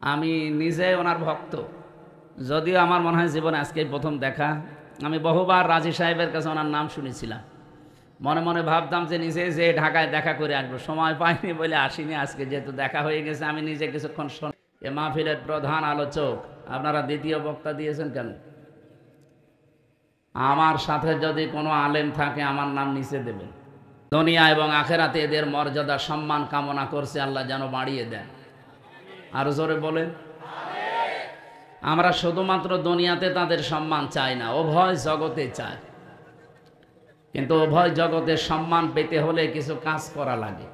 আমি নিজে ওনার ভক্ত, যদিও আমার মনে হয় জীবনে আজকেই প্রথম দেখা। আমি বহুবার রাজি সাহেবের কাছে ওনার নাম শুনেছিলাম, মনে মনে ভাবতাম যে নিজে যে ঢাকায় দেখা করে আসবো, সময় পাইনি বলে আসিনি। আজকে যেহেতু দেখা হয়ে গেছে, আমি নিজে কিছুক্ষণ শুনি। এ মাহফিলের প্রধান আলোচক আপনারা দ্বিতীয় বক্তা দিয়েছেন কেন? আমার সাথে যদি কোনো আলেম থাকে আমার নাম নিচে দেবেন। দুনিয়া এবং আখেরাতে এদের মর্যাদা সম্মান কামনা করছে, আল্লাহ যেন বাড়িয়ে দেন। আরো জোরে বলেন। আমরা শুধুমাত্র দুনিয়াতে তাদের সম্মান চাই না, উভয় জগতে চাই। কিন্তু উভয় জগতের সম্মান পেতে হলে কিছু কাজ করা লাগে।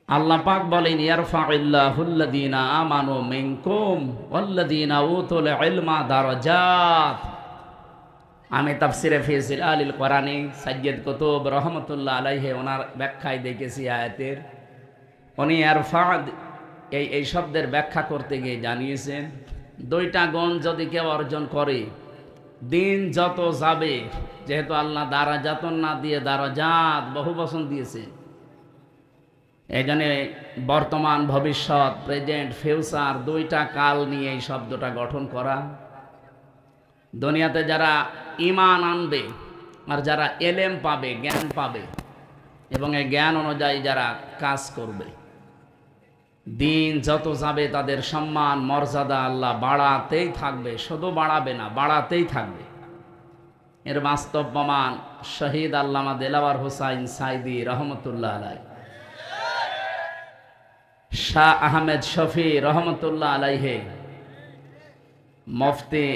আল্লাহ পাক বলেন, ইয়ারফাউল্লাহুল্লাযীনা আমানু মিনকুম ওয়াল্লাযীনা উতুল ইলমা দারাজাত। আমি তাফসিরে ফি জিলালিল কোরআনি সাইয়্যিদ কুতুব রহমাতুল্লাহ আলাইহি ওনার ব্যাখ্যায় দেখেছি আয়াতের, উনি ইয়ারফাদ এই শব্দের ব্যাখ্যা করতে গিয়ে জানিয়েছেন, দুইটা গুণ যদি কেউ অর্জন করে, দিন যত যাবে, যেহেতু আল্লাহ দারাজাতুন না দিয়ে দারাজাত বহু বচন দিয়েছে, এই জন্য বর্তমান ভবিষ্যৎ প্রেজেন্ট ফিউচার দুইটা কাল নিয়ে এই শব্দটা গঠন করা। দুনিয়াতে যারা ঈমান আনবে আর যারা এলেম পাবে, জ্ঞান পাবে, এবং এই জ্ঞান অনুযায়ী যারা কাজ করবে, দিন যত যাবে তাদের সম্মান মর্যাদা আল্লাহ বাড়াতেই থাকবে, শুধু বাড়াবে না, বাড়াতেই থাকবে। এর বাস্তব প্রমাণ শহীদ আল্লামা দেলাওয়ার হোসাইন সাইদি রহমতুল্লাহ আলাইহি, শাহ আহমেদ শফি রহমতুল্লাহ আলাইহি, মুফতি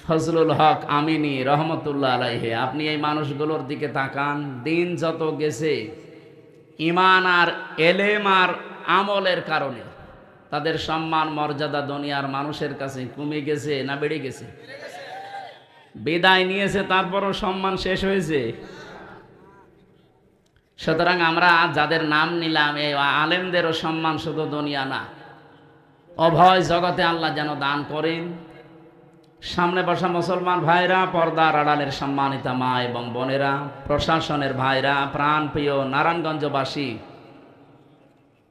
ফজলুল হক আমিনী রহমতুল্লাহ আলাইহি। আপনি এই মানুষগুলোর দিকে তাকান, দিন যত গেছে ঈমান আর এলেম আর আমলের কারণে তাদের সম্মান মর্যাদা দুনিয়ার মানুষের কাছে কমে গেছে না বেড়ে গেছে? বিদায় নিয়েছে, তারপরও সম্মান শেষ হয়েছে। সুতরাং আমরা যাদের নাম নিলাম, এই আলেমদেরও সম্মান শুধু দুনিয়া না, উভয় জগতে আল্লাহ যেন দান করেন। সামনে বসা মুসলমান ভাইরা, পর্দার আড়ালের সম্মানিতা মা এবং বোনেরা, প্রশাসনের ভাইরা, প্রাণ প্রিয় নারায়ণগঞ্জবাসী,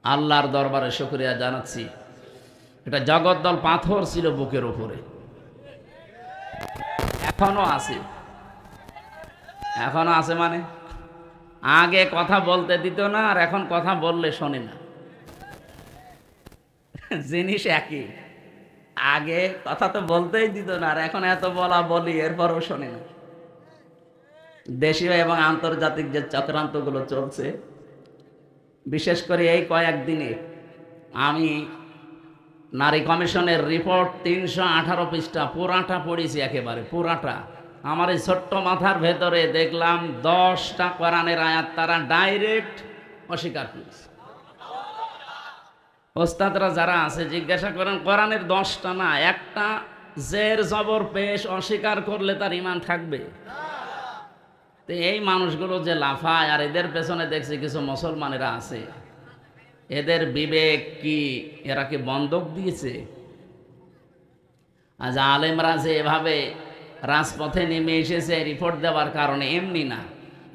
আল্লাহর দরবারে শুকরিয়া জানাচ্ছি। এটা জগদ্দল পাথর ছিল বুকের উপরে, এখনো আছে। এখনো আছে মানে আগে কথা বলতে দিত না, আর এখন কথা বললে শোনে না। জিনিস একই, আগে কথা তো বলতেই দিত না, আর এখন এত বলা বলি এরপরও শোনে না। দেশীয় এবং আন্তর্জাতিক যে চক্রান্তগুলো চলছে, বিশেষ করে এই কয়েকদিনে আমি নারী কমিশনের রিপোর্ট 318 পৃষ্ঠা পুরাটা পড়েছি, একেবারে পুরাটা। আমার এই ছোট্ট মাথার ভেতরে দেখলাম 10টা কোরআনের আয়াত তারা ডাইরেক্ট অস্বীকার করেছে। ওস্তাদরা যারা আছে জিজ্ঞাসা করেন, কোরআনের 10টা না, একটা জের জবর পেশ অস্বীকার করলে তার ঈমান থাকবে? তো এই মানুষগুলো যে লাফায়, আর এদের পেছনে দেখছি কিছু মুসলমানেরা আছে, এদের বিবেক কি, এরা কি বন্ধক দিয়েছে? আজ আলেমরা যে এভাবে রাজপথে নেমে এসেছে রিপোর্ট দেওয়ার কারণে, এমনি না।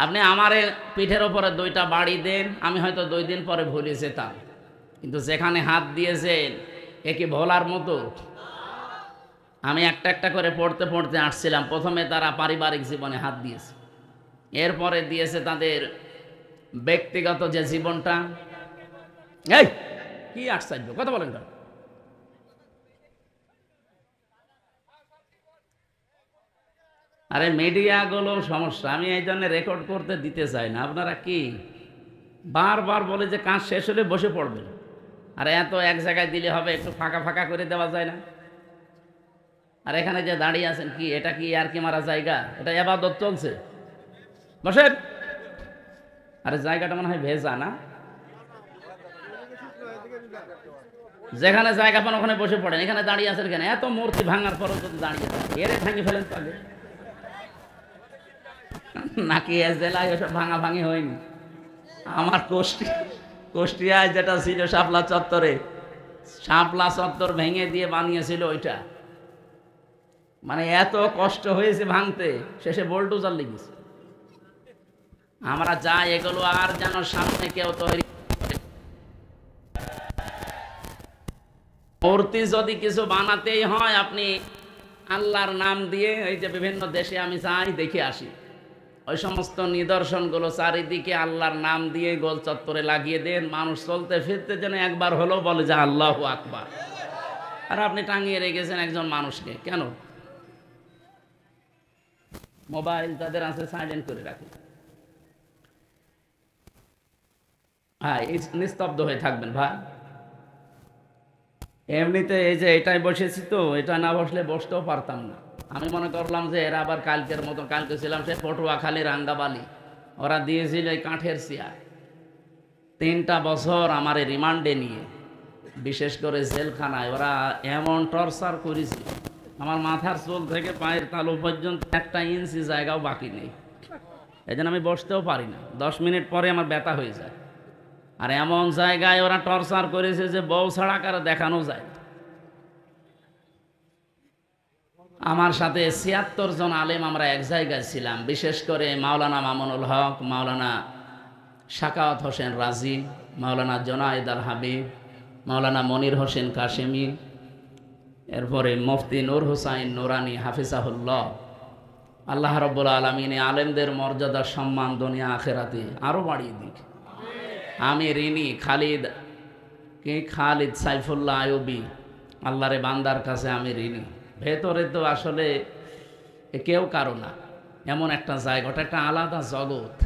আপনি আমারে পিঠের ওপরে 2টা বাড়ি দেন, আমি হয়তো 2 দিন পরে ভুলে যেতাম, কিন্তু যেখানে হাত দিয়েছেন এ কি ভোলার মতো? আমি একটা একটা করে পড়তে পড়তে আসছিলাম। প্রথমে তারা পারিবারিক জীবনে হাত দিয়েছে, এরপরে দিয়েছে তাদের ব্যক্তিগত যে জীবনটা। এই কি আশ্চর্য কথা বলেন কেন? আরে মিডিয়াগুলো সমস্যা, আমি এই জন্য রেকর্ড করতে দিতে চাই না। আপনারা কি বারবার বলে যে কাজ শেষ হলে বসে পড়বেন, আর এত এক জায়গায় দিলে হবে? একটু ফাঁকা ফাঁকা করে দেওয়া যায় না? আর এখানে যে দাঁড়িয়ে আছেন, কি এটা কি আর কি মারা জায়গা? এটা ইবাদত চলছে, বসেন। আরে জায়গাটা মনে হয় ভেজা না? যেখানে জায়গা পান ওখানে বসে পড়েন, এখানে দাঁড়িয়ে আছেন কেন? এত মূর্তি ভাঙার পরও যদি দাঁড়িয়ে থাকে, এরে ভাঙি ফেলেন তো আগে। নাকি এ জেলায় ওসব ভাঙা ভাঙি হয়নি? আমার কুষ্টিয়ায় যেটা ছিল শাপলা চত্বরে, শাপলা চত্বর ভেঙে দিয়ে বানিয়েছিল ওইটা, মানে এত কষ্ট হয়েছে ভাঙতে, শেষে বোল্ডোজার লেগেছে। আমরা যাই এগুলো আর যেন সামনে কেউ তৈরি মূর্তি যদি কিছু বানাতেই হয় আপনি আল্লাহর নাম দিয়ে, এই যে বিভিন্ন দেশে আমি যাই দেখে আসি, ওই সমস্ত নিদর্শনগুলো চারিদিকে আল্লাহর নাম দিয়ে গোল চত্বরে লাগিয়ে দেন, মানুষ চলতে ফিরতে যেন একবার হলেও বলে যে আল্লাহু আকবার। আর আপনি টাঙিয়ে রেখেছেন একজন মানুষকে, কেন? মোবাইল তাদের আছে, সাইলেন্ট করে রাখে। হ্যাঁ, নিস্তব্ধ হয়ে থাকবেন ভাই। এমনিতে এই যে এটাই বসেছি, তো এটা না বসলে বসতেও পারতাম না। আমি মনে করলাম যে এরা আবার কালকের মতো, কালকে ছিলাম সে পটুয়াখালী রাঙ্গাবালি, ওরা দিয়েছিল এই কাঠের চেয়ার। 3টা বছর আমার রিমান্ডে নিয়ে, বিশেষ করে জেলখানায় ওরা এমন টর্চার করেছে, আমার মাথার চুল থেকে পায়ের তালু পর্যন্ত 1 ইঞ্চি জায়গাও বাকি নেই। এই জন্য আমি বসতেও পারি না, 10 মিনিট পরে আমার ব্যথা হয়ে যায়। আর এমন জায়গায় ওরা টর্চার করেছে যে বউ ছাড়া কারো দেখানো যায়। আমার সাথে 76 জন আলেম আমরা এক জায়গায় ছিলাম, বিশেষ করে মাওলানা মামুনুল হক, মাওলানা শাকাওয়াত হোসেন রাজি, মাওলানা জোনায়েদ আল হাবিব, মাওলানা মনির হোসেন কাশেমি, এরপরে মুফতি নূর হুসাইন নুরানি হাফিজাহুল্লাহ। আল্লাহ রাব্বুল আলামিন আলেমদের মর্যাদা সম্মান দুনিয়া আখিরাতে আরো বাড়িয়ে দিক। আমি ঋণী খালিদ সাইফুল্লাহ আইয়ুবী, আল্লাহরে বান্দার কাছে আমি ঋণী। ভেতরে তো আসলে কেউ কারো না, এমন একটা জায়গা, ওটা একটা আলাদা জগৎ।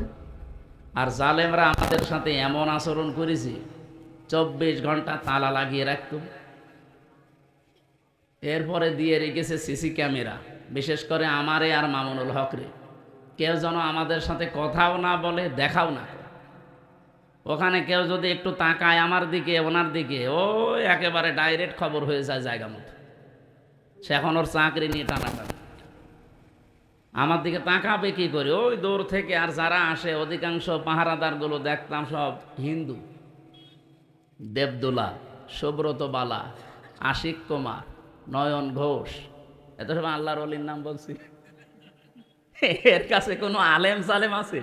আর জালেমরা আমাদের সাথে এমন আচরণ করেছে, 24 ঘন্টা তালা লাগিয়ে রাখত। এরপরে দিয়ে রেখেছে সিসি ক্যামেরা, বিশেষ করে আমারে আর মামুনুল হকরে। কেউ যেন আমাদের সাথে কথাও না বলে, দেখাও না। ওখানে কেউ যদি একটু তাকায় আমার দিকে, ওনার দিকে, ও একেবারে ডাইরেক্ট খবর হয়ে যায় জায়গা মতো। সে এখন ওর চাকরি নিয়ে টানাটানি। আমার দিকে তাকাবে কি করে? ওই দূর থেকে। আর যারা আসে অধিকাংশ পাহারাদারগুলো দেখতাম সব হিন্দু। দেবদুলা, সুব্রত বালা, আশিক কুমার, নয়ন ঘোষ, এত সব আল্লাহর ওলির নাম বলছি। এর কাছে কোনো আলেম সালেম আছে?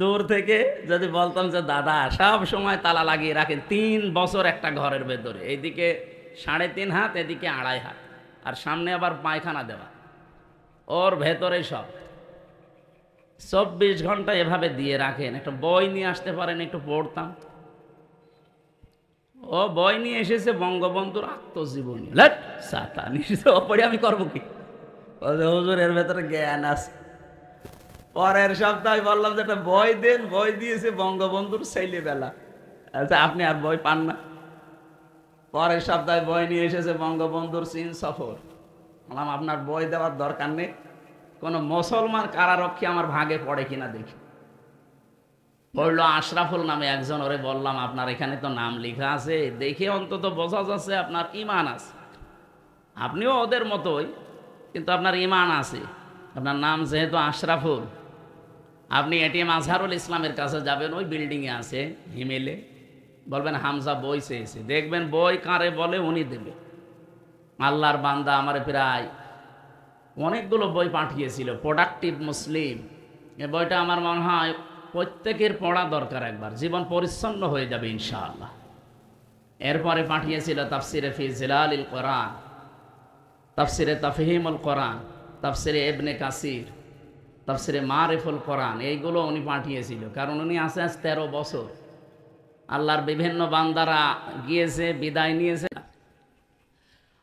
দূর থেকে যদি বলতাম যে দাদা, সব সময় তালা লাগিয়ে রাখেন, 3 বছর একটা ঘরের ভেতরে, এইদিকে 3.5 হাত, এদিকে 2.5 হাত, আর সামনে আবার পায়খানা দেওয়া, ওর ভেতরে সব 24 ঘন্টা এভাবে দিয়ে রাখেন। একটা বই নিয়ে আসতে পারেন, একটু পড়তাম। ও বই নিয়ে এসেছে বঙ্গবন্ধুর আত্মজীবনী, সাতা নিশ্চিত পড়ে আমি করবো কি? হুজুর এর ভেতরে জ্ঞান আছে। পরের সপ্তাহে বললাম যে একটা বই দেন, বই দিয়েছে বঙ্গবন্ধুর ছেলেবেলা। আচ্ছা, আপনি আর বই পান না? পরের সপ্তাহে বই নিয়ে এসেছে বঙ্গবন্ধুর চীন সফর। বললাম আপনার বই দেওয়ার দরকার নেই, কোনো মুসলমান কারারক্ষী আমার ভাগে পড়ে কিনা দেখি। পড়লো আশরাফুল নামে একজন, ওরে বললাম আপনার এখানে তো নাম লেখা আছে, দেখে অন্তত বোঝা যাচ্ছে আপনার ইমান আছে। আপনিও ওদের মতোই, কিন্তু আপনার ইমান আছে। আপনার নাম যেহেতু আশরাফুল, আপনি এটিএম আজহারুল ইসলামের কাছে যাবেন, ওই বিল্ডিংয়ে আছে হিমেলে, বলবেন হামজা বই চেয়েছে, দেখবেন বই কারে বলে উনি দেবে। আল্লাহর বান্দা আমার প্রায় অনেকগুলো বই পাঠিয়েছিল, প্রোডাক্টিভ মুসলিম। এই বইটা আমার মনে হয় প্রত্যেকের পড়া দরকার, একবার জীবন পরিচ্ছন্ন হয়ে যাবে ইনশাআল্লাহ। এরপরে পাঠিয়েছিল তাফসিরে ফি জিলালিল কোরআন, তাফসিরে তাফহিমুল কোরআন, তাফসিরে ইবনে কাসির, তাফসিরে মারিফুল কোরআন, এইগুলো উনি পাঠিয়েছিল। কারণ উনি আছে আজ 13 বছর। আল্লাহর বিভিন্ন বান্দারা গিয়েছে, বিদায় নিয়েছে।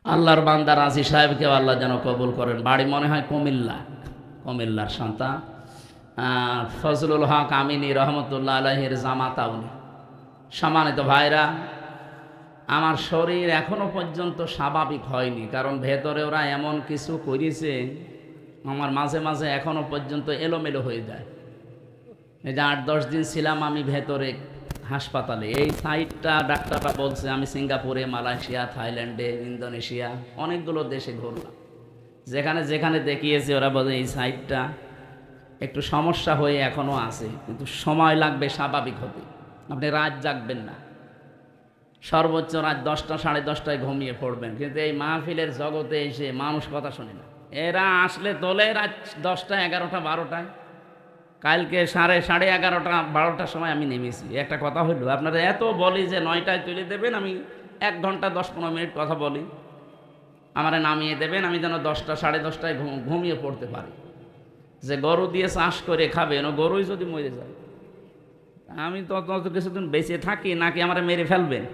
আল্লাহর বান্দা রাজি সাহেবকেও আল্লাহ যেন কবুল করেন। বাড়ি মনে হয় কুমিল্লার সন্তান ফজলুল হক আমিনী রহমতুল্লাহ আলাইহির জামাতা উনি। সম্মানিত ভাইরা, আমার শরীর এখনো পর্যন্ত স্বাভাবিক হয়নি, কারণ ভেতরে ওরা এমন কিছু করেছে, আমার মাঝে মাঝে এখনো পর্যন্ত এলোমেলো হয়ে যায়। এই যে 8-10 দিন ছিলাম আমি ভেতরে হাসপাতালে, এই সাইডটা ডাক্তাররা বলছে, আমি সিঙ্গাপুরে, মালয়েশিয়া, থাইল্যান্ডে, ইন্দোনেশিয়া, অনেকগুলো দেশে ঘুরলাম। যেখানে যেখানে দেখিয়েছে ওরা বলে এই সাইডটা একটু সমস্যা হয়ে এখনও আছে, কিন্তু সময় লাগবে স্বাভাবিক হতে। আপনি রাত জাগবেন না, সর্বোচ্চ রাত 10টা 10:30টায় ঘুমিয়ে পড়বেন, কিন্তু এই মাহফিলের জগতে এসে মানুষ কথা শোনে না। এরা আসলে তোলে রাত 10টা 11টা 12টায়। কালকে 11:30 12টার সময় আমি নেমেছি। একটা কথা হইল, আপনারা এত বলি যে 9টায় তুলে দেবেন, আমি 1 ঘন্টা 10-15 মিনিট কথা বলি, আমারে নামিয়ে দেবেন, আমি যেন 10টা 10:30টায় ঘুমিয়ে পড়তে পারি। যে গরু দিয়ে চাষ করে খাবে, গরুই যদি মরে যায়, আমি তো কিছুদিন বেঁচে থাকি নাকি আমারে মেরে ফেলবেন?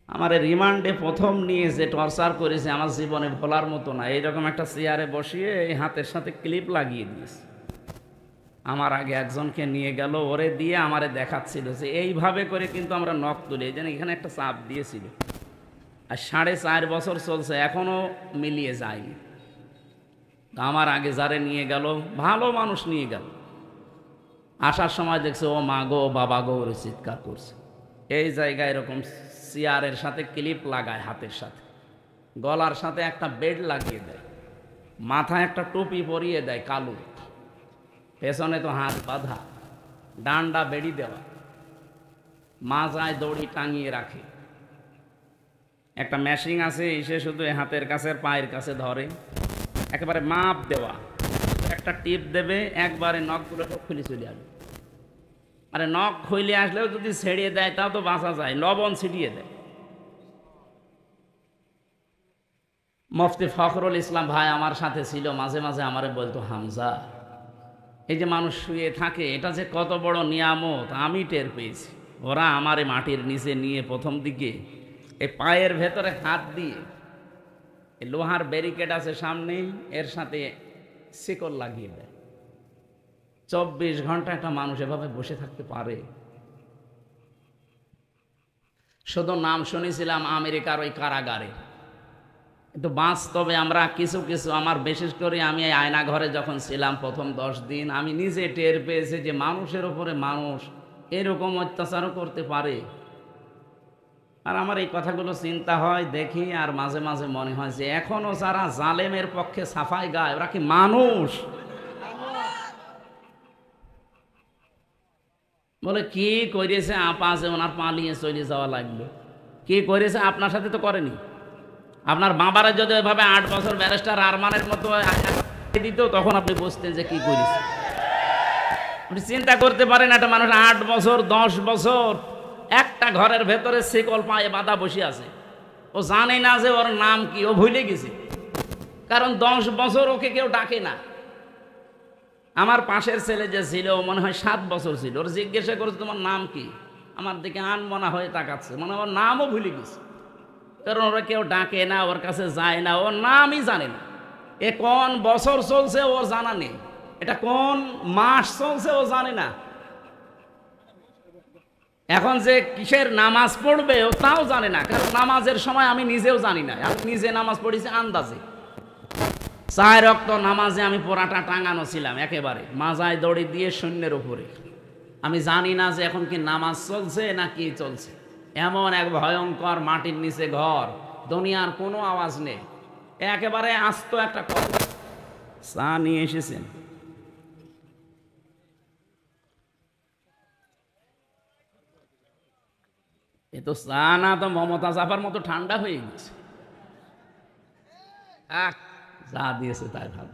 আমার রিমান্ডে প্রথম নিয়ে যে টর্চার করেছে আমার জীবনে ভোলার মতো না। এইরকম একটা চেয়ারে বসিয়ে এই হাতের সাথে ক্লিপ লাগিয়ে দিয়েছে। আমার আগে একজনকে নিয়ে গেল, ওরে দিয়ে আমারে দেখাচ্ছিল যে এইভাবে করে কিন্তু আমরা নখ তুলি, এই জন্য এখানে একটা চাপ দিয়েছিল। আর 4.5 বছর চলছে, এখনো মিলিয়ে যায়নি। আমার আগে যারে নিয়ে গেল, ভালো মানুষ নিয়ে গেল, আসার সময় দেখছে ও মা গো বাবা গো ওরে চিৎকার করছে। এই জায়গায় এরকম চেয়ারের সাথে ক্লিপ লাগায়, হাতের সাথে, গলার সাথে একটা বেড লাগিয়ে দেয়, মাথায় একটা টুপি পরিয়ে দেয় কালো, পেছনে তো হাত বাঁধা, ডান্ডা বেড়ি দেওয়া, মাজায় দড়ি টাঙিয়ে রাখে। একটা মেশিন আছে, এসে শুধু হাতের কাছে পায়ের কাছে ধরে, একেবারে মাপ দেওয়া, একটা টিপ দেবে, একবারে নখগুলো সব খুলে চলে আসবে। আরে নখ খুলে আসলেও যদি ছেড়িয়ে দেয় তাও তো বাঁচা যায়, লবণ ছিটিয়ে দেয়। মুফতি ফখরুল ইসলাম ভাই আমার সাথে ছিল, মাঝে মাঝে আমারে বলতো, হামজা এই যে মানুষ শুয়ে থাকে এটা যে কত বড় নিয়ামত আমি টের পেয়েছি। ওরা আমারে মাটির নিচে নিয়ে প্রথম দিকে এই পায়ের ভেতরে হাত দিয়ে, এই লোহার ব্যারিকেড আছে সামনে, এর সাথে শিকল লাগিয়ে দেয়। 24 ঘন্টা একটা মানুষ এভাবে বসে থাকতে পারে? শুধু নাম শুনেছিলাম আমেরিকার ওই কারাগারে, কিন্তু বাস্তবে আমরা কিছু কিছু, আমার বিশেষ করে আমি এই আয়না ঘরে যখন ছিলাম প্রথম 10 দিন, আমি নিজে টের পেয়েছি যে মানুষের উপরে মানুষ এরকম অত্যাচারও করতে পারে। আর আমার এই কথাগুলো চিন্তা হয়, দেখি, আর মাঝে মাঝে মনে হয় যে এখনো যারা জালেমের পক্ষে সাফাই গায় ওরা কি মানুষ? বলে কি করেছে আপা, যে ওনার পালিয়ে চলে যাওয়া লাগলো, কি করেছে আপনার সাথে তো করেনি। আপনার বাবারা যদি ওইভাবে 8 বছর ব্যারিস্টার আরমানের মতো দিত, তখন আপনি বুঝতেন যে কি করেছে। আপনি চিন্তা করতে পারেন, একটা মানুষ 8 বছর 10 বছর একটা ঘরের ভেতরে শিকল পায়ে বাঁধা বসে আছে, ও জানে না যে ওর নাম কি, ও ভুলে গেছে, কারণ 10 বছর ওকে কেউ ডাকে না। আমার পাশের ছেলে যে ছিল, মনে হয় 7 বছর ছিল, ওর জিজ্ঞাসা করেছে তোমার নাম কি, আমার দিকে আনমনা হয়ে তাকাচ্ছে, মনে হয় ওর নামও ভুলে গেছে, কারণ ওরা কেউ ডাকে না, ওর কাছে যায় না, ওর নামই জানে না। এ কোন বছর চলছে ওর জানা নেই, এটা কোন মাস চলছে ও জানে না, এখন যে কিসের নামাজ পড়বে ও তাও জানে না, কারণ নামাজের সময় আমি নিজেও জানি না, আমি নিজে নামাজ পড়েছি আন্দাজে। 4 ওয়াক্ত নামাজে আমি পোড়াটা টাঙানো ছিলাম একেবারে মাজায় দড়ি দিয়ে শূন্যের উপরে, আমি জানি না যে এখন কি নামাজ চলছে না কি চলছে। এমন এক ভয়ঙ্কর মাটির নিচে ঘর, দুনিয়ার কোনো আওয়াজ নেই, একেবারে আস্ত একটা কথা। চা নিয়ে এসেছেন? এ তো চা না, তো মমতা চাপার মতো ঠান্ডা হয়ে গেছে। যা দিয়েছে তাই ভালো।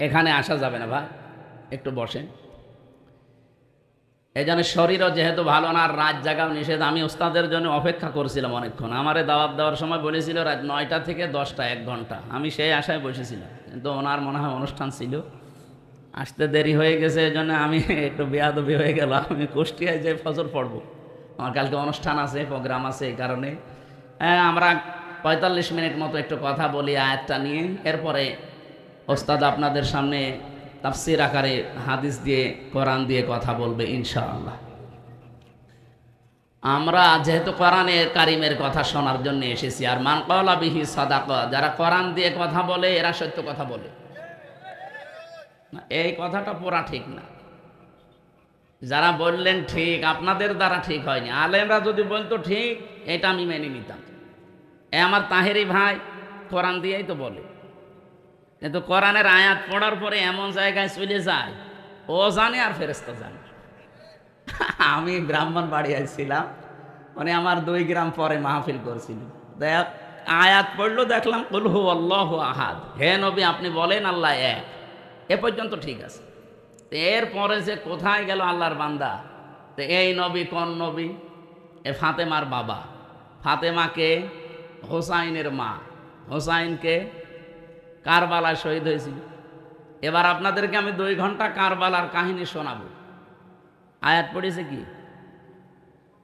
এখানে আসা যাবে না ভাই, একটু বসেন। এই জন্য শরীরও যেহেতু ভালো না, আর রাত জাগাও নিষেধ। আমি ওস্তাদের জন্য অপেক্ষা করছিলাম অনেকক্ষণ, আমারে দাওয়াত দেওয়ার সময় বলেছিল রাত 9টা থেকে 10টা 1 ঘন্টা, আমি সেই আশায় বসেছিলাম, কিন্তু ওনার মনে হয় অনুষ্ঠান ছিল, আসতে দেরি হয়ে গেছে। এই জন্য আমি একটু বেয়াদবি হয়ে গেল, আমি কুষ্টিয়ায় যে ফজর পড়বো, আমার কালকে অনুষ্ঠান আছে, প্রোগ্রাম আছে, এই কারণে আমরা 45 মিনিট মতো একটু কথা বলি আয়াতটা নিয়ে, এরপরে ওস্তাদ আপনাদের সামনে তাফসীর আকারে হাদিস দিয়ে কোরআন দিয়ে কথা বলবে ইনশাআল্লাহ। আমরা যেহেতু কোরআনের কারিমের কথা শোনার জন্য এসেছি, আর মান ক্বালা বিহি সাদাকা, যারা কোরআন দিয়ে কথা বলে এরা সত্য কথা বলে, এই কথাটা পুরা ঠিক না। যারা বললেন ঠিক, আপনাদের দ্বারা ঠিক হয়নি, আলেমরা যদি বলতো ঠিক, এটা আমি মেনে নিতাম। আমার তাহেরি ভাই কোরআন দিয়েই তো বলে, কিন্তু কোরআনের আয়াত পড়ার পরে এমন জায়গায় চলে যায়, ও জানে আর ফেরেশতা জানে। আমি ব্রাহ্মণবাড়িয়ায় ছিলাম, মানে আমার 2 গ্রাম পরে মাহফিল করছিল, দেখ আয়াত পড়লো, দেখলাম কুল হু আল্লাহু আহাদ, হে নবী আপনি বলেন আল্লাহ এক, এ পর্যন্ত ঠিক আছে। এরপরে যে কোথায় গেল আল্লাহর বান্দা, তো এই নবী কোন নবী? এ ফাতেমার বাবা। ফাতেমাকে হোসাইনের মা, হোসাইনকে কারবালায় শহীদ হয়েছিল। এবার আপনাদেরকে আমি 2 ঘন্টা কারবালার কাহিনী শোনাবো। আয়াত পড়েছে কি?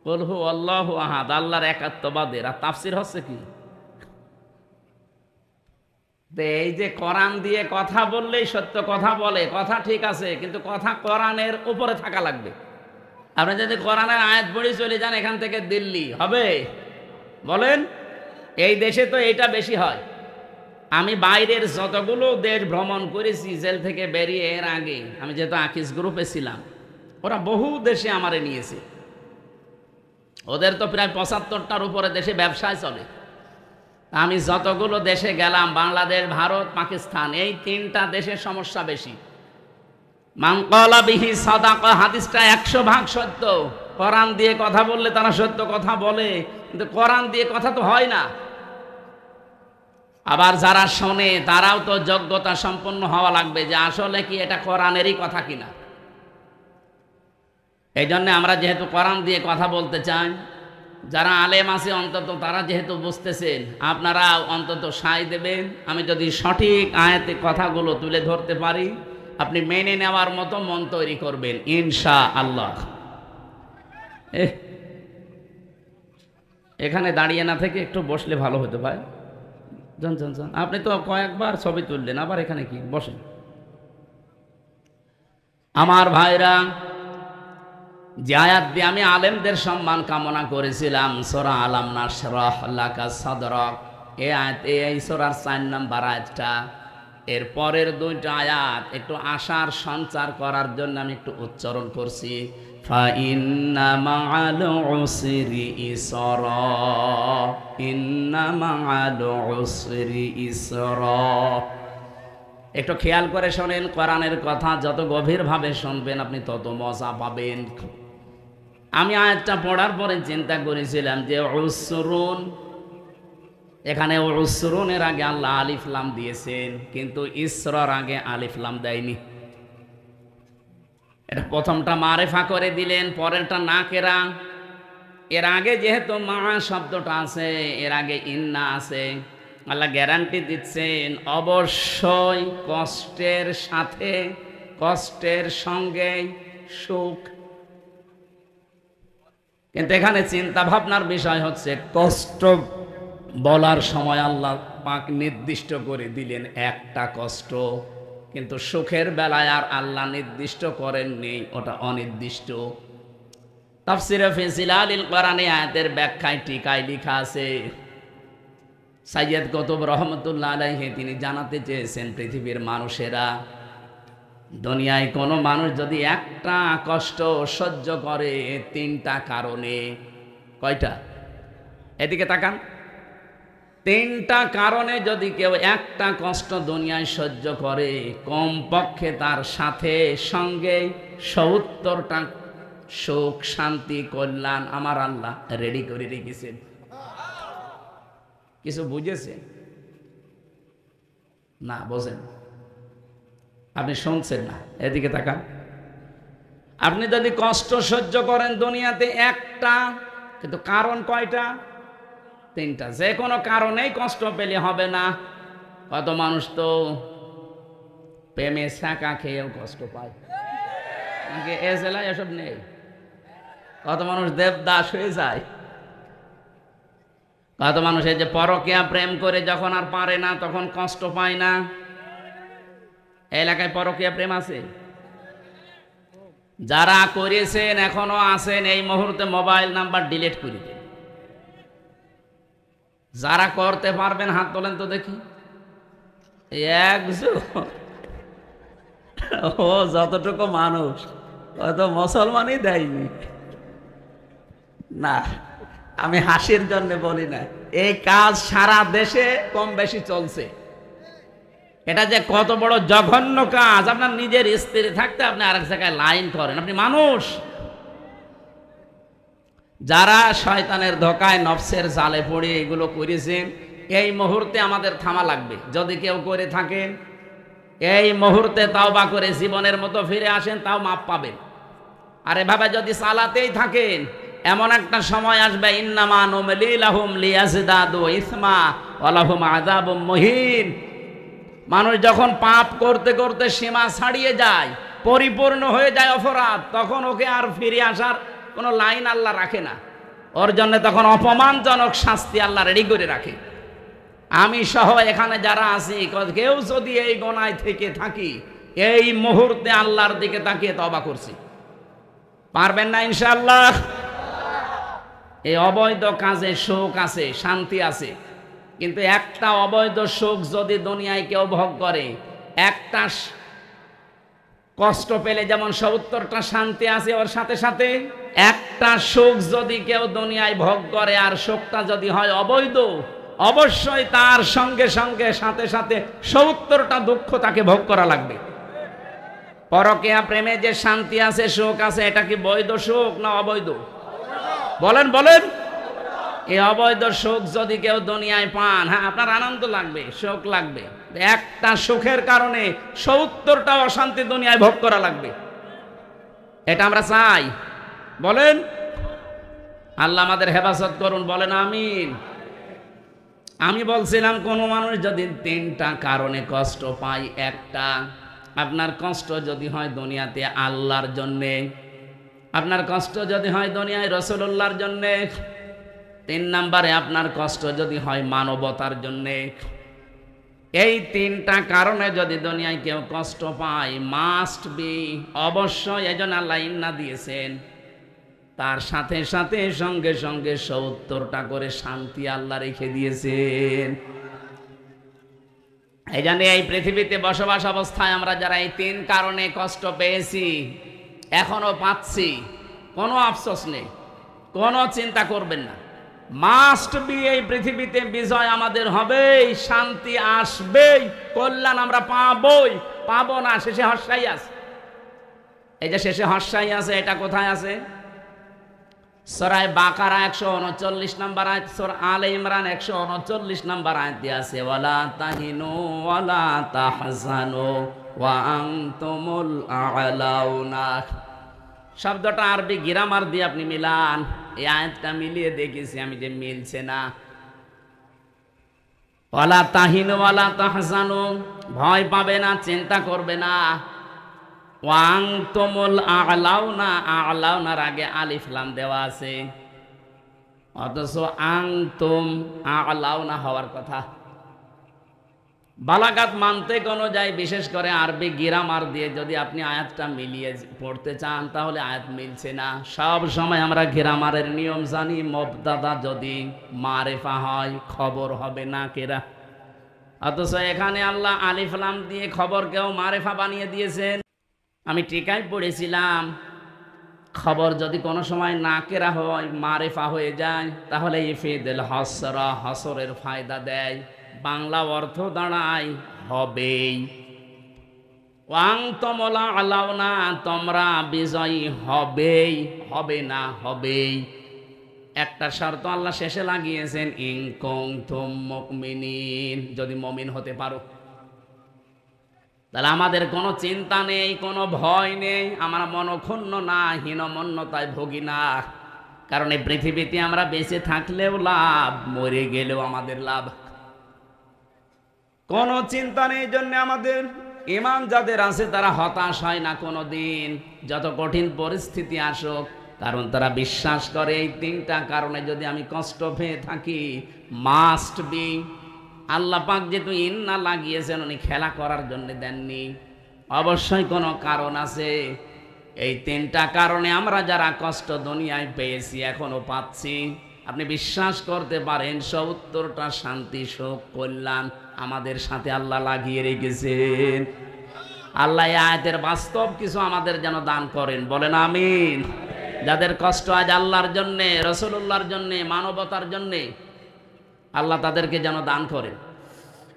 কুল হু আল্লাহু আহাদ, আল্লাহর একাত্মবাদের। আর তাফসির হচ্ছে কি? এই যে কোরআন দিয়ে কথা বললেই সত্য কথা বলে, কথা ঠিক আছে, কিন্তু কথা কোরআনের উপরে থাকা লাগবে। আপনি যদি কোরআনের আয়াত পড়ে চলে যান এখান থেকে দিল্লি, হবে? বলেন, এই দেশে তো এইটা বেশি হয়। আমি বাইরের যতগুলো দেশ ভ্রমণ করেছি জেল থেকে বেরিয়ে, এর আগে আমি যেহেতু আকিস গ্রুপে ছিলাম, ওরা বহু দেশে আমারে নিয়েছে। ওদের তো প্রায় 75টার উপরে দেশে ব্যবসায় চলে। আমি যতগুলো দেশে গেলাম, বাংলাদেশ, ভারত, পাকিস্তান, এই 3টা দেশের সমস্যা বেশি। মান ক্বালা বিহি সাদাকা, হাদিসটা 100% সত্য। কোরআন দিয়ে কথা বললে তারা সত্য কথা বলে, কিন্তু কোরআন দিয়ে কথা তো হয় না। আবার যারা শোনে তারাও তো যোগ্যতা সম্পন্ন হওয়া লাগবে যে আসলে কি এটা কোরআনেরই কথা কিনা। এই জন্য আমরা যেহেতু কোরআন দিয়ে কথা বলতে চাই, যারা আলেম আছে অন্তত তারা যেহেতু বুঝতেছেন, আপনারা অন্তত সায় দেবেন। আমি যদি সঠিক আয়াতে কথাগুলো তুলে ধরতে পারি, আপনি মেনে নেওয়ার মতো মন তৈরি করবেন ইনশাআল্লাহ। এখানে দাঁড়িয়ে না থেকে একটু বসলে ভালো হতে পারে। যান যান যান, আপনি তো কয়েকবার ছবি তুললেন, আবার এখানে কি? বসেন। আমার ভাইরা, যে আয়াত দিয়ে আমি আলেমদের সম্মান কামনা করেছিলাম, সূরা আলাম নাশরাহ লাকা সাদরাক, এই আয়াত, এই সূরার 4 নম্বর আয়াতটা, এর পরের 2টা আয়াত একটু আশার সঞ্চার করার জন্য আমি একটু উচ্চারণ করছি। ফা ইন্না মাআল উসরি ইসরা, ইন্না মাআল উসরি ইসরা। একটু খেয়াল করে শোনেন, কোরআনের কথা যত গভীরভাবে শুনবেন আপনি তত মজা পাবেন। আমি আয়াতটা পড়ার পরে চিন্তা করেছিলাম যে উসরুন, এখানে উসরুনের আগে আল্লাহ আলিফ লাম দিয়েছেন, কিন্তু ইসরার আগে আলিফ লাম দেয়নি। এটা প্রথমটা মারেফা করে দিলেন, পরেরটা নাকেরা। এর আগে যেহেতু মা শব্দটা আছে, এর আগে ইন্না আছে, আল্লাহ গ্যারান্টি দিচ্ছেন অবশ্যই কষ্টের সাথে, কষ্টের সঙ্গে সুখ। কিন্তু এখানে চিন্তা ভাবনার বিষয় হচ্ছে, কষ্ট বলার সময় আল্লাহ পাক নির্দিষ্ট করে দিলেন একটা কষ্ট, কিন্তু সুখের বেলায় আর আল্লাহ নির্দিষ্ট করেননি, ওটা অনির্দিষ্ট। তাফসিরে ফি জিলালিল কোরআনে আয়াতের ব্যাখ্যায় টিকায় লেখা আছে, সাইয়্যিদ কুতুব রহমতুল্লাহ আলাইহি তিনি জানাতে চেয়েছেন, পৃথিবীর মানুষেরা, দুনিয়ায় কোনো মানুষ যদি একটা কষ্ট সহ্য করে 3টা কারণে, কয়টা? এদিকে তাকান। 3টা কারণে যদি কেউ একটা কষ্ট দুনিয়ায় সহ্য করে, কমপক্ষে তার সাথে সঙ্গে 70টা সুখ, শান্তি, কল্যাণ আমার আল্লাহ রেডি করে রেখেছেন। কিছু বুঝেছেন না? বোঝেন? আপনি শুনছেন না? এদিকে তাকান। আপনি যদি কষ্ট সহ্য করেন দুনিয়াতে একটা, কিন্তু কারণ কয়টা? 3টা। যে কোনো কারণেই কষ্ট পেলে হবে না। কত মানুষ তো প্রেমে শাঁকা খেয়েও কষ্ট পায়, নাকি এ জেলায় এসব নেই? কত মানুষ দেবদাস হয়ে যায়। কত মানুষ এই যে পরকীয়া প্রেম করে যখন আর পারে না তখন কষ্ট পায় না। এলাকায় পরকীয়া প্রেম আছে? যারা করেছেন এখনো আছেন, এই মুহূর্তে মোবাইল নাম্বার ডিলিট করে দেন। যারা করতে পারবেন হাত তোলেন তো দেখি। ও যতটুকু মানুষ অত মুসলমানই দেয়নি না, আমি হাসির জন্য বলি না। এই কাজ সারা দেশে কম বেশি চলছে। এটা যে কত বড় জঘন্য কাজ! আপনার নিজের স্ত্রী থাকতে আপনি আরেক জায়গায় লাইন করেন। আপনি মানুষ। যারা শয়তানের ধোকায় নফসের জালে পড়ে এগুলো করেছেন, এই মুহূর্তে আমাদের থামা লাগবে। যদি কেউ করে থাকেন এই মুহূর্তে তাওবা করে জীবনের মতো ফিরে আসেন, তাও মাপ পাবেন। আরে বাবা, যদি চালাতেই থাকেন, এমন একটা সময় আসবে ইন্নামা নুমলি লাহুম লিয়াজদাদু ইসমা ওয়া লাহুম আযাবুম মুহিন। মানুষ যখন পাপ করতে করতে সীমা ছাড়িয়ে যায়, পরিপূর্ণ হয়ে যায় অপরাধ, তখন ওকে আর ফিরে আসার কোনো লাইন আল্লাহ রাখে না। ওর জন্য তখন অপমানজনক শাস্তি আল্লাহ রেডি করে রাখে। আমি সহ এখানে যারা আছি, কেউ যদি এই গোনায় থেকে থাকি, এই মুহূর্তে আল্লাহর দিকে তাকিয়ে তওবা করছি, পারবেন না ইনশাআল্লাহ? এই অবৈধ কাজে সুখ আছে, শান্তি আছে, কিন্তু একটা অবৈধ সুখ যদি দুনিয়ায় কেউ ভোগ করে, একটা কষ্ট পেলে যেমন ৭০টা শান্তি আছে, ওর সাথে সাথে একটা সুখ যদি কেউ দুনিয়ায় ভোগ করে আর সুখটা যদি হয় অবৈধ, অবশ্যই তার সঙ্গে সঙ্গে সাথে সাথে ৭০টা দুঃখ তাকে ভোগ করা লাগবে। পরকীয়া প্রেমে যে শান্তি আছে, সুখ আছে, এটা কি বৈধ সুখ না অবৈধ? বলেন বলেন। এই অবৈধ সুখ যদি কেউ দুনিয়ায় পান, হ্যাঁ আপনার আনন্দ লাগবে, সুখ লাগবে, একটা সুখের কারণে ৭০টা অশান্তি দুনিয়ায় ভোগ করা লাগবে। এটা আমরা চাই? বলেন। আল্লাহ আমাদের হেফাজত করুন, বলেন আমিন। আমি বলছিলাম, কোনো মানুষ যদি ৩টা কারণে কষ্ট পায়, একটা, আপনার কষ্ট যদি হয় দুনিয়াতে আল্লাহর জন্যে, আপনার কষ্ট যদি হয় দুনিয়ায় রাসূলুল্লাহর জন্যে, ৩ নম্বরে আপনার কষ্ট যদি হয় মানবতার জন্যে। এই 3টা কারণে যদি দুনিয়ায় কেউ কষ্ট পায়, মাস্ট বি, অবশ্যই, এজন্য আল্লাহ ইন্না দিয়েছেন, তার সাথে সাথে সঙ্গে সঙ্গে ৭০টা করে শান্তি আল্লাহ রেখে দিয়েছেন। এই জন্য এই পৃথিবীতে বসবাস অবস্থায় আমরা যারা এই 3 কারণে কষ্ট পেয়েছি, এখনো পাচ্ছি, কোনো আফসোস নেই, কোনো চিন্তা করবেন না। মাস্ট বি, এই পৃথিবীতে বিজয় আমাদের হবেই, শান্তি আসবেই, কল্যাণ আমরা পাবই, পাবো না শেষে হর্ষাই আছে। এই যে শেষে হর্ষাই আছে, এটা কোথায় আছে? সূরা বাকারা 139 নম্বর আয়াত, সূরা আলে ইমরান 139 নম্বর আয়াতে আছে, ওয়ালা তাহিনু ওয়ালা তাহজানু ওয়া আনতুমুল আ'লাউনা। শব্দটা আরবি গ্রামার দিয়ে আপনি মিলান, এই আয়াতটা মিলিয়ে দেখেছি আমি যে মিলছে না। ওয়ালা তাহিনু ওয়ালা তাহজানু, ভয় পাবে না, চিন্তা করবে না। ওয়া আনতুমুল আ'লাউনা, আ'লাউনার আগে আলিফ লাম দেওয়া আছে, অথচ আনতুম আ'লাউনা হওয়ার কথা। বালাগাত মানতিক অনুযায়ী, বিশেষ করে আরবি গ্রামার দিয়ে যদি আপনি আয়াতটা মিলিয়ে পড়তে চান, তাহলে আয়াত মিলছে না। সব সময় আমরা গ্রামারের নিয়ম জানি, মুবতাদা যদি মারিফা হয় খবর হবে না কেরা, অথচ এখানে আল্লাহ আলিফ লাম দিয়ে খবরকেও মারিফা বানিয়ে দিয়েছেন। আমি টিকায় পড়েছিলাম, খবর যদি কোনো সময় নাকেরা হয়, মারিফা হয়ে যায়, তাহলে ইফিদুল হসরা, হসরের ফায়দা দেয়, বাংলা অর্থ দাঁড়ায় হবেই। ওয়াং তমলা আলাউনা, তোমরা বিজয়ী হবেই, হবে না হবেই। একটা শর্ত আল্লাহ শেষে লাগিয়েছেন, ইন কুনতুম মুমিনিন, যদি মুমিন হতে পারো। তাহলে আমাদের কোনো চিন্তা নেই, কোনো ভয় নেই, আমরা মনক্ষুণ্ণ না, হীনমন্যতায় ভোগী না। কারণ এই পৃথিবীতে আমরা বেঁচে থাকলেও লাভ, মরে গেলেও আমাদের লাভ। কোনো চিন্তা নেই, জন্য আমাদের ঈমান যাদের আছে তারা হতাশ হয় না কোনো দিন, যত কঠিন পরিস্থিতি আসুক, কারণ তারা বিশ্বাস করে এই 3টা কারণে যদি আমি কষ্ট পেয়ে থাকি, মাস্ট বি, আল্লাহ পাক যেহেতু ইন্না লাগিয়েছেন, উনি খেলা করার জন্য দেননি, অবশ্যই কোনো কারণ আছে। এই 3টা কারণে আমরা যারা কষ্ট দুনিয়ায় পেয়েছি, এখনো পাচ্ছি, আপনি বিশ্বাস করতে পারেন ৭০টা শান্তি, সুখ, কল্যাণ আমাদের সাথে আল্লাহ লাগিয়ে রেখেছেন। আল্লাহ এই আয়াতের বাস্তব কিছু আমাদের যেন দান করেন, বলেন আমিন। যাদের কষ্ট আজ আল্লাহর জন্যে, রাসূলুল্লাহর জন্যে, মানবতার জন্যে, আল্লাহ তাদেরকে যেন দান করেন।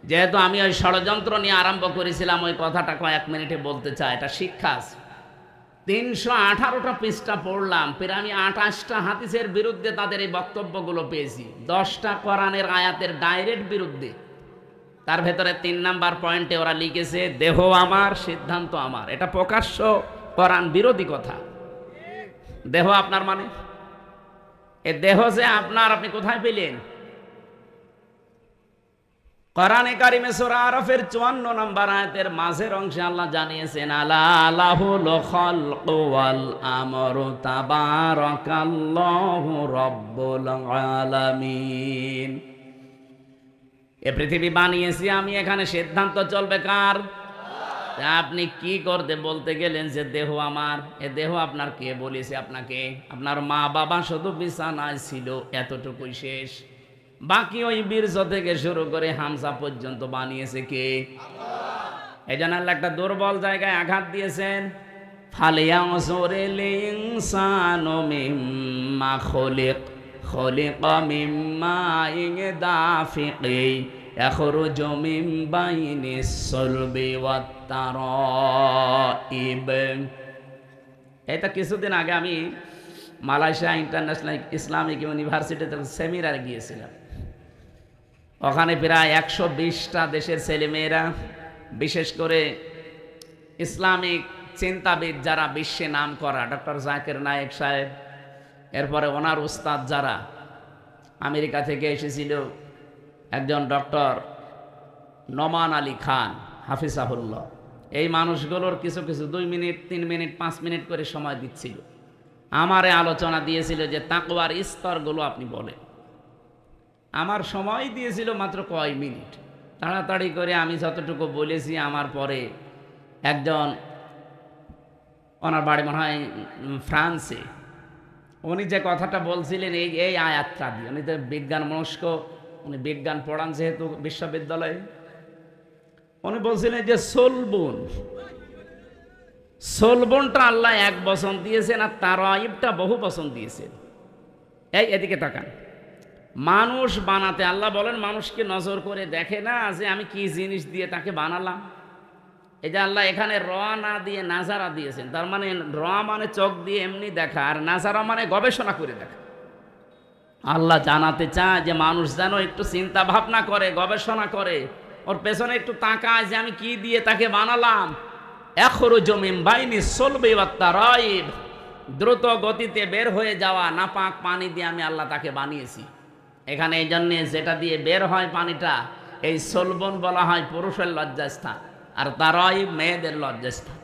যেহেতু আমি ওই ষড়যন্ত্র নিয়ে আরম্ভ করেছিলাম, ওই কথাটা কয়েক মিনিটে বলতে চাই, এটা শিক্ষা আছে। ৩১৮টা পৃষ্ঠা পড়লাম, প্রায় আমি ২৮টা হাদিসের বিরুদ্ধে তাদের এই বক্তব্যগুলো পেয়েছি, 10টা কোরআনের আয়াতের ডাইরেক্ট বিরুদ্ধে। তার ভেতরে 3 নাম্বার পয়েন্টে ওরা লিখেছে, দেহ আমার, সিদ্ধান্ত আমার। এটা প্রকাশ্য কোরআন বিরোধী কথা। দেহ আপনার মানে এ দেহ যে আপনার, আপনি কোথায় পেলেন? কোরআনে কারিমে সূরা আরাফের 54 নম্বর আয়াতের মাঝের অংশে আল্লাহ জানিয়েছেন, আলা লাহুল খালকু ওয়াল আমরু তাবারাকাল্লাহু রাব্বুল আলামিন। এ পৃথিবী বানিয়েছি আমি, এখানে সিদ্ধান্ত চলবে কার? আপনি কি করতে বলতে গেলেন যে দেহ আমার? এ দেহ আপনার কে বলেছে আপনাকে? আপনার মা বাবা শুধু বিছানায় ছিল, এতটুকুই শেষ। বাকি ওই বীর্য থেকে শুরু করে হামসা পর্যন্ত বানিয়েছে কে? এই জন্য আল্লাহ একটা দুর্বল জায়গায় আঘাত দিয়েছেন। ফালিয়ানজুরিল ইনসানু মিম্মা খুলিক, খুলিকা মিম্মা দাফিকি ইয়াখরুজু মিন বাইনিস সুলবি ওয়াত তারাইব। এটা কিছুদিন আগে আমি মালয়েশিয়া ইন্টারন্যাশনাল ইসলামিক ইউনিভার্সিটিতে সেমিনারে গিয়েছিলাম। ওখানে প্রায় 120টা দেশের ছেলেমেয়েরা, বিশেষ করে ইসলামিক চিন্তাবিদ যারা বিশ্বে নাম করা, ডক্টর জাকির নায়েক সাহেব, এরপরে ওনার উস্তাদ যারা আমেরিকা থেকে এসেছিল, একজন ডক্টর নোমান আলী খান হাফিজাহুল্লাহ, এই মানুষগুলোর কিছু কিছু 2 মিনিট 3 মিনিট 5 মিনিট করে সময় দিচ্ছিল। আমারে আলোচনা দিয়েছিল যে তাকওয়ার স্তরগুলো আপনি বলেন। আমার সময় দিয়েছিল মাত্র কয় মিনিট, তাড়াতাড়ি করে আমি যতটুকু বলেছি। আমার পরে একজন, ওনার বাড়ি মনে হয় ফ্রান্সে, উনি যে কথাটা বলছিলেন এই আয়াতটা দিয়ে, উনি তো বিজ্ঞান মনস্ক, উনি বিজ্ঞান পড়ান যেহেতু বিশ্ববিদ্যালয়ে, উনি বলছিলেন যে সোলবনটা আল্লাহ 1 বচন দিয়েছেন আর তারাইবটা বহু বচন দিয়েছেন। এদিকে তাকান, মানুষ বানাতে আল্লাহ বলেন মানুষকে নজর করে দেখে না যে আমি কি জিনিস দিয়ে তাকে বানালাম। এই যে আল্লাহ এখানে র না দিয়ে নাজারা দিয়েছেন, তার মানে র মানে চোখ দিয়ে এমনি দেখা, আর নাজারা মানে গবেষণা করে দেখা। আল্লাহ জানাতে চায় যে মানুষ যেন একটু চিন্তা ভাবনা করে, গবেষণা করে, ওর পেছনে একটু তাকায় যে আমি কি দিয়ে তাকে বানালাম। ইয়াখরুজু মিন বাইনিস সুলবি ওয়াত তারাইব, দ্রুত গতিতে বের হয়ে যাওয়া নাপাক পানি দিয়ে আমি আল্লাহ তাকে বানিয়েছি। এখানে এই জন্যে যেটা দিয়ে বের হয় পানিটা, এই সলবন বলা হয় পুরুষের লজ্জাস্থান, আর তারাইব মেয়েদের লজ্জাস্থান।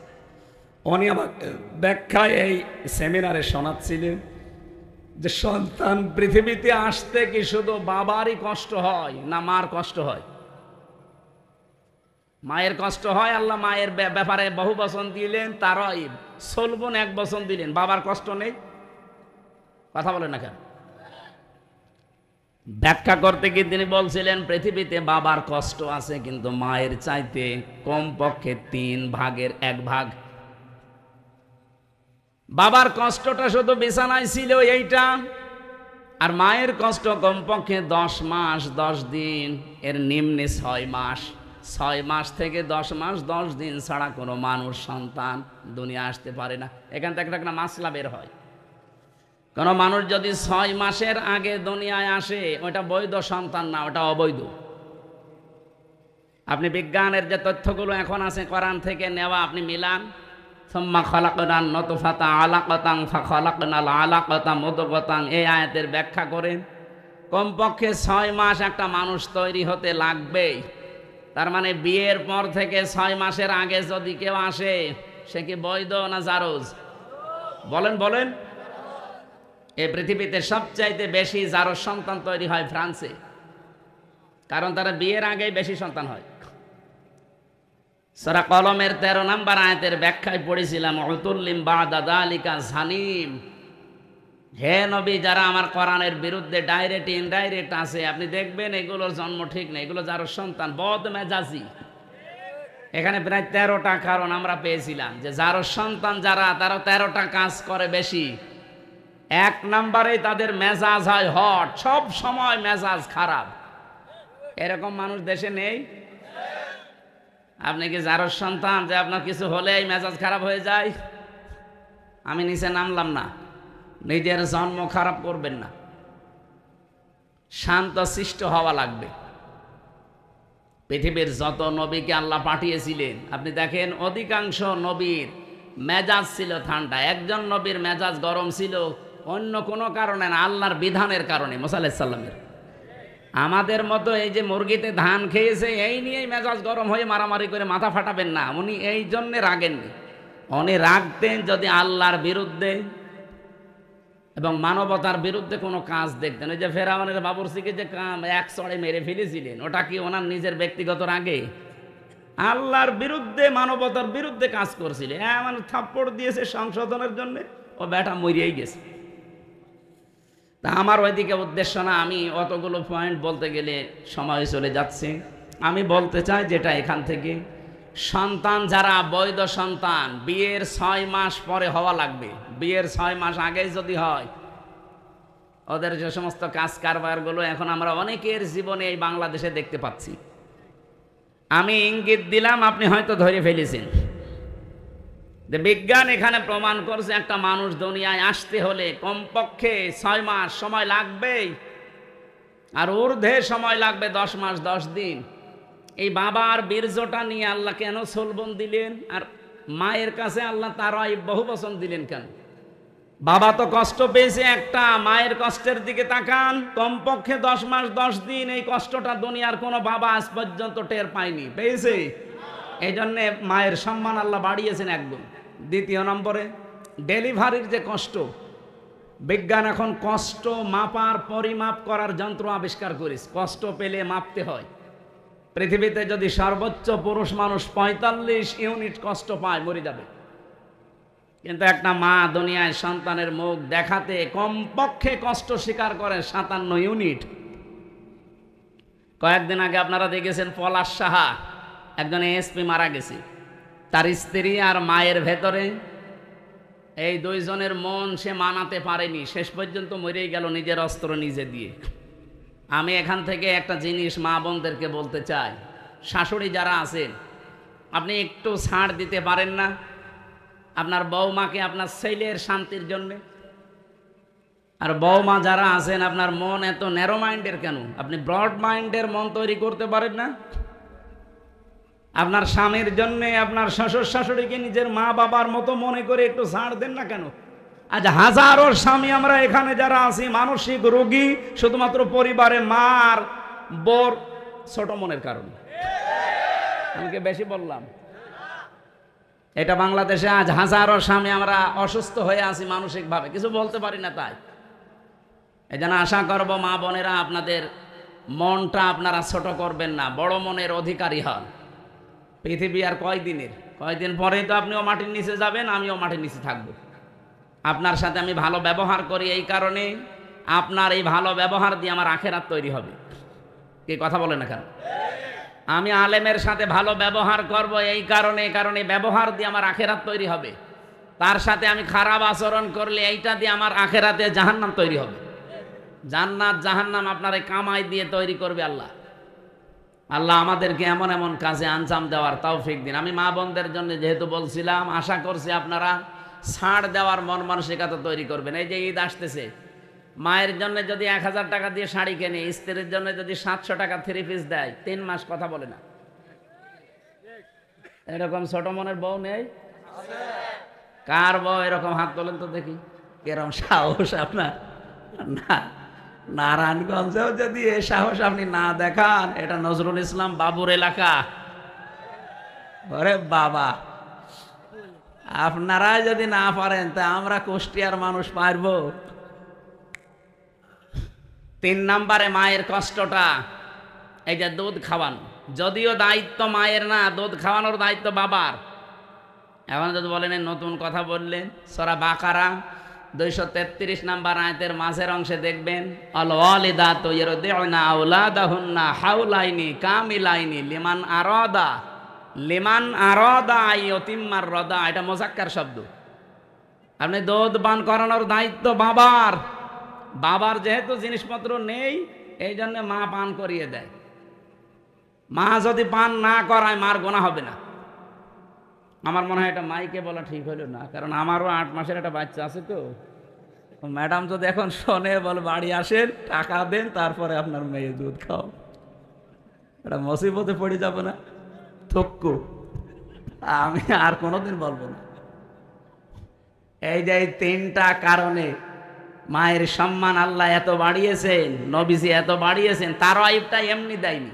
উনি আমাকে ব্যাখ্যায় এই সেমিনারে শোনাচ্ছিলেন যে সন্তান পৃথিবীতে আসতে কি শুধু বাবারই কষ্ট হয় না মার কষ্ট হয়? মায়ের কষ্ট হয়। আল্লাহ মায়ের ব্যাপারে বহু বচন দিলেন, তারাইব সলবন 1 বচন দিলেন। বাবার কষ্ট নেই? কথা বলেন না কেন? ব্যাখ্যা করতে গিয়ে তিনি বলছিলেন পৃথিবীতে বাবার কষ্ট আছে, কিন্তু মায়ের চাইতে কমপক্ষে 3 ভাগের 1 ভাগ। বাবার কষ্টটা শুধু বিছানায় ছিল এইটা, আর মায়ের কষ্ট কমপক্ষে 10 মাস 10 দিন, এর নিম্নে 6 মাস। 6 মাস থেকে 10 মাস 10 দিন ছাড়া কোনো মানুষ সন্তান দুনিয়া আসতে পারে না। এখান থেকে একটা মাসলা বের হয়, কোন মানুষ যদি 6 মাসের আগে দুনিয়ায় আসে, ওটা বৈধ সন্তান না, ওটা অবৈধ। আপনি বিজ্ঞানের যে তথ্যগুলো এখন আছে কোরআন থেকে নেওয়া, আপনি মিলান। সুম্মা খালাকনান নুতফাতা আলাকাতান ফাখালাকনাল আলাকাতা মুদগাতান, এই আয়াতের ব্যাখ্যা করেন কমপক্ষে 6 মাস একটা মানুষ তৈরি হতে লাগবেই। তার মানে বিয়ের পর থেকে 6 মাসের আগে যদি কেউ আসে, সে কি বৈধ না জারজ? বলেন বলেন। এই পৃথিবীতে সবচাইতে বেশি জারজ সন্তান তৈরি হয় ফ্রান্সে, কারণ তারা বিয়ের আগেই বেশি সন্তান হয়। সূরা কলমের 13 নম্বর আয়াতের ব্যাখ্যায় পড়েছিলাম, উতুল্লিম বাদা যালিকা জানিম। হে নবী, যারা আমার কোরআনের বিরুদ্ধে ডাইরেক্ট ইনডাইরেক্ট আছে, আপনি দেখবেন এগুলোর জন্ম ঠিক নেই, এগুলো যার সন্তান বদমেজাজি। এখানে প্রায় 13টা কারণ আমরা পেয়েছিলাম যে যার সন্তান যারা, তারা 13টা কাজ করে বেশি। 1 নম্বরে তাদের মেজাজ হয় হট, সব সময় মেজাজ খারাপ। এরকম মানুষ দেশে নেই? আপনি কি যার সন্তান যে আপনার কিছু হলেই মেজাজ খারাপ হয়ে যায়? আমি নিচে নামলাম না, নিজের জন্ম খারাপ করবেন না, শান্ত শিষ্ট হওয়া লাগবে। পৃথিবীর যত নবীকে আল্লাহ পাঠিয়েছিলেন, আপনি দেখেন অধিকাংশ নবীর মেজাজ ছিল ঠান্ডা। একজন নবীর মেজাজ গরম ছিল অন্য কোনো কারণে না, আল্লাহর বিধানের কারণে, মুসা আলাইহিস সালামের। আমাদের মতো এই যে মুরগিতে ধান খেয়েছে এই নিয়েই মেজাজ গরম হয়ে মারামারি করে মাথা ফাটাবেন না। উনি এই জন্যে রাগেননি। উনি রাগতেন যদি আল্লাহর বিরুদ্ধে এবং মানবতার বিরুদ্ধে কোনো কাজ দেখতেন। ওই যে ফেরাউনের বাবুরচিকে যে এক চড়ে মেরে ফেলেছিলেন, ওটা কি ওনার নিজের ব্যক্তিগত রাগে? আল্লাহর বিরুদ্ধে, মানবতার বিরুদ্ধে কাজ করছিল। মানে থাপ্পড় দিয়েছে সংশোধনের জন্য, ও বেটা মরিয়াই গেছে। তা আমার ওইদিকে উদ্দেশ্য না, আমি অতগুলো পয়েন্ট বলতে গেলে সময় চলে যাচ্ছে। আমি বলতে চাই যেটা এখান থেকে, সন্তান যারা বৈধ সন্তান, বিয়ের 6 মাস পরে হওয়া লাগবে। বিয়ের 6 মাস আগেই যদি হয়, ওদের যে সমস্ত কাজ কারবারগুলো এখন আমরা অনেকের জীবনে এই বাংলাদেশে দেখতে পাচ্ছি। আমি ইঙ্গিত দিলাম, আপনি হয়তো ধরে ফেলেছেন যে বিজ্ঞান এখানে প্রমাণ করছে একটা মানুষ দুনিয়ায় আসতে হলে কমপক্ষে 6 মাস সময় লাগবেই, আর ঊর্ধ্বে সময় লাগবে 10 মাস 10 দিন। এই বাবার বীর্যটা নিয়ে আল্লাহ কেন সোলবন দিলেন, আর মায়ের কাছে আল্লাহ তার বহু বচন দিলেন কেন? বাবা তো কষ্ট পেয়েছে একটা, মায়ের কষ্টের দিকে তাকান। কমপক্ষে 10 মাস 10 দিন এই কষ্টটা দুনিয়ার কোনো বাবা আজ পর্যন্ত টের পায়নি, পেয়েছে? এই জন্যে মায়ের সম্মান আল্লাহ বাড়িয়েছেন একদম। দ্বিতীয় নম্বরে, ডেলিভারির যে কষ্ট, বিজ্ঞান এখন কষ্ট মাপার, পরিমাপ করার যন্ত্র আবিষ্কার করেছে। কষ্ট পেলে মাপতে হয়। পৃথিবীতে যদি সর্বোচ্চ পুরুষ মানুষ 45 ইউনিট কষ্ট পায়, মরে যাবে। কিন্তু একটা মা দুনিয়ায় সন্তানের মুখ দেখাতে কমপক্ষে কষ্ট স্বীকার করে 57 ইউনিট। কয়েকদিন আগে আপনারা দেখেছেন পলাশ সাহা, একজন এসপি মারা গেছে। তার স্ত্রী আর মায়ের ভেতরে এই দুইজনের মন সে মানাতে পারেনি, শেষ পর্যন্ত মরেই গেল নিজের অস্ত্র নিজে দিয়ে। আমি এখান থেকে একটা জিনিস মা বোনদেরকে বলতে চাই, শাশুড়ি যারা আছেন, আপনি একটু ছাড় দিতে পারেন না আপনার বৌমাকে আপনার ছেলের শান্তির জন্যে? আর বৌমা যারা আছেন, আপনার মন এত ন্যারো মাইন্ডের কেন? আপনি ব্রড মাইন্ডের মন তৈরি করতে পারেন না? আপনার স্বামীর জন্যে আপনার শ্বশুর শাশুড়িকে নিজের মা বাবার মতো মনে করে একটু ছাড় দেন না কেন? আজ হাজারো স্বামী আমরা এখানে যারা আছি মানসিক রোগী, শুধুমাত্র পরিবারে মার বোর ছোট মনের কারণে। আমি কি বেশি বললাম? এটা বাংলাদেশে আজ হাজারো স্বামী আমরা অসুস্থ হয়ে আছি মানসিকভাবে, কিছু বলতে পারি না। তাই এই জন্য আশা করব মা বোনেরা, আপনাদের মনটা আপনারা ছোট করবেন না, বড় মনের অধিকারী হন। পৃথিবী আর কয়দিন পরেই তো আপনিও মাটির নিচে যাবেন, আমিও মাটির নিচে থাকব। আপনার সাথে আমি ভালো ব্যবহার করি এই কারণে, আপনার এই ভালো ব্যবহার দিয়ে আমার আখেরাত তৈরি হবে। কি কথা বলেন না কেন? আমি আলেমের সাথে ভালো ব্যবহার করব এই কারণে ব্যবহার দিয়ে আমার আখেরাত তৈরি হবে। তার সাথে আমি খারাপ আচরণ করলে এইটা দিয়ে আমার আখেরাতে জাহান্নাম তৈরি হবে। জান্নাত জাহান্নাম আপনার এই কামাই দিয়ে তৈরি করবে আল্লাহ। আল্লাহ আমাদেরকে এমন এমন কাজে আঞ্জাম দেওয়ার তৌফিক দিন। আমি মা বোনদের জন্য যেহেতু বলছিলাম, আশা করছি আপনারা ছাড় দেওয়ার মন মানসিকতা তৈরি করবেন। এই যে ঈদ আসতেছে, মায়ের জন্য যদি 1000 টাকা দিয়ে শাড়ি কেনে, স্ত্রীর জন্য যদি 700 টাকা 3 পিস দেয়, 3 মাস কথা বলে না। এরকম ছোট মনের বউ নেই? কার বউ এরকম? হাত তোলেন তো দেখি, এরকম সাহস আপনার? না, নারায়ণগঞ্জেও যদি এই সাহস আপনি না দেখান, এটা নজরুল ইসলাম বাবুর এলাকা। ওরে বাবা, আপনারা যদি না পারেন তা আমরা কুষ্টিয়ার মানুষ পারব? 3 নম্বরে মায়ের কষ্টটা, এই যে দুধ খাওয়ানো, যদিও দায়িত্ব মায়ের না, দুধ খাওয়ানোর দায়িত্ব বাবার। এখন যদি বলেন নতুন কথা বললেন, সূরা বাকারা 233 নম্বর আয়াতের মাঝের অংশে দেখবেন, আল ওয়ালিদাতু ইরদিউনা আওলাদাহুন্না হাওলাইনি কামিলাইনি লিমান আরাদা আইয়ুতিম্মার রাদা। এটা মুযাক্কার শব্দ। আপনি দুধ পান করানোর দায়িত্ব বাবার। বাবার যেহেতু জিনিসপত্র নেই, এই জন্য মা পান করিয়ে দেয়। মা যদি পান না করায়, মার গুনাহ হবে না। আমার মনে হয় এটা মাইকে বলা ঠিক হলো না, কারণ আমারও 8 মাসের একটা বাচ্চা আছে। তো ম্যাডাম যদি এখন শোনে, বলে বাড়ি আসেন, টাকা দেন, তারপরে আপনার মেয়ে দুধ খাও, এটা মুসিবতে পড়ে যাবে না? থক্কু, আমি আর কোনোদিন বলবো না। এই যে এই তিনটা কারণে মায়ের সম্মান আল্লাহ এত বাড়িয়েছেন, নবীজি এত বাড়িয়েছেন, তার আইবটা এমনি দেয়নি।